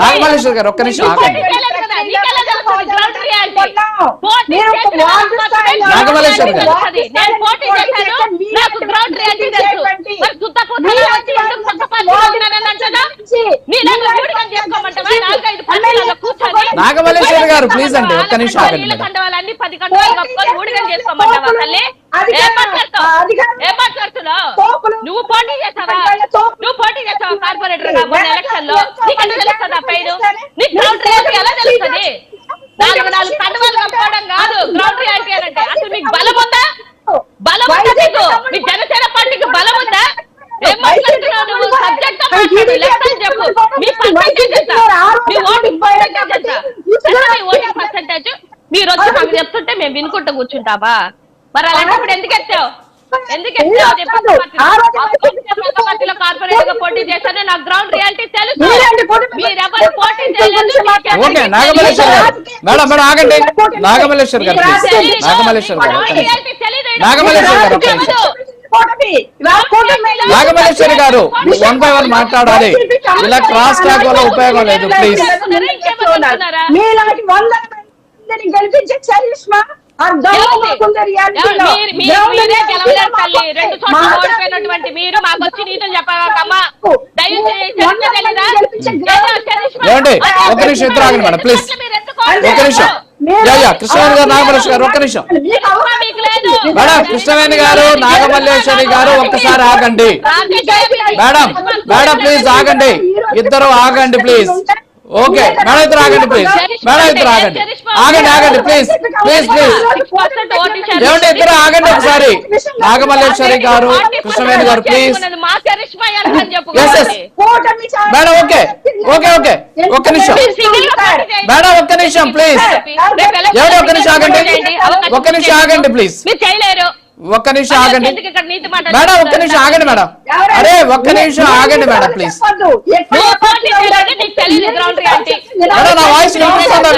నాగమల్లేశ్వరి గారు ఒక్క నిమిషం ఆగండి. నాగమల్లేశ్వరి గారు నాగమల్లేశ్వరి గారు ప్లీజ్ అండి ఒక్క నిమిషం ఆగండి. కండవాలన్నీ 10 కండవాలు కప్పుకొని ఊడిగం చేసుకోమంటావా తల్లి? ఏం మాట్లాడుతున్నావు? నువ్వు పోటీ చేస్తావా? కార్పొరేటర్ గా మొన్న ఎలక్షన్ లో నీకు తెలుస్తుందా పైరు? నీకు గ్రౌండ్ రియాలిటీ ఎలా తెలుస్తుంది? 4 కండవాలు కప్పుకోవడం కాదు గ్రౌండ్ రియాలిటీ అంటే. అసలు మీకు బలం ఉందా? మీకు మీ జనసేన పార్టీకి బలం ఉందా? ఏం మాట్లాడుతున్నావు నువ్వు? సబ్జెక్ట్ లెక్కలు చెప్పు. మీ పర్సెంటేజ్ ఎంత? మీ ఓటింగ్ పర్సెంటేజ్ ఎంత? మీ ఓటింగ్ పర్సెంటేజ్ మీరు వచ్చి మాకు చెప్తుంటే మేము వినుకుంటూ కూర్చుంటావా? మరి అలాంటప్పుడు ఎందుకు ఎత్తావు? పార్టీలో కార్పొరేట్ గా పోటీ చేశాను. నాకు గ్రౌండ్ రియాలిటీ తెలుసు. మీరెవరు పోటీ చేయలేదు. నాగమల్లేశ్వరి గారు మేడం మేడం ఆగండి. నాగమల్లేశ్వరి గారు నాగమల్లేశ్వరి గారు నాగమల్లేశ్వరి గారు నాగమల్లేశ్వరి గారు 1 by 1 మాట్లాడాలి. ఇలా క్రాస్ టాక్ వల్ల ఉపయోగం లేదు ప్లీజ్. గెలిపించే చరిష్మా మీరు మాకు వచ్చి నీతులు చెప్పాలమ్మా. ఏమండి ఒక నిమిషం ఇద్దరు ఆగండి మేడం ప్లీజ్. ఒక నిమిషం కృష్ణవేణి గారు నాగమల్లేశ్వరి గారు ఒక్క నిమిషం. మేడం కృష్ణవేణి గారు నాగమల్లేశ్వరి గారు ఒక్కసారి ఆగండి. మేడం మేడం ప్లీజ్ ఆగండి. ఇద్దరు ఆగండి ప్లీజ్. ఓకే మేడం ఇద్దరు ఆగండి ప్లీజ్. మేడం ఇద్దరు ఆగండి ఆగండి ప్లీజ్ ప్లీజ్ ప్లీజ్. ఏమంటే ఇద్దరు ఆగండి ఒకసారి. నాగమల్లేశ్వరి గారు కృష్ణవేణి గారు please. Madam okay okay okay ఒక్క నిమిషం మేడం ఒక్క నిమిషం ప్లీజ్. ఏమంటే ఒక్క నిమిషం ఆగండి. ఒక్క నిమిషం ఆగండి ప్లీజ్. ఒక్క నిమిషం ఆగండి మేడం. ఒక్క నిమిషం ఆగండి మేడం. అరే ఒక్క నిమిషం ఆగండి మేడం ప్లీజ్. మేడం నా వాయిస్ వినిపిస్తుందా?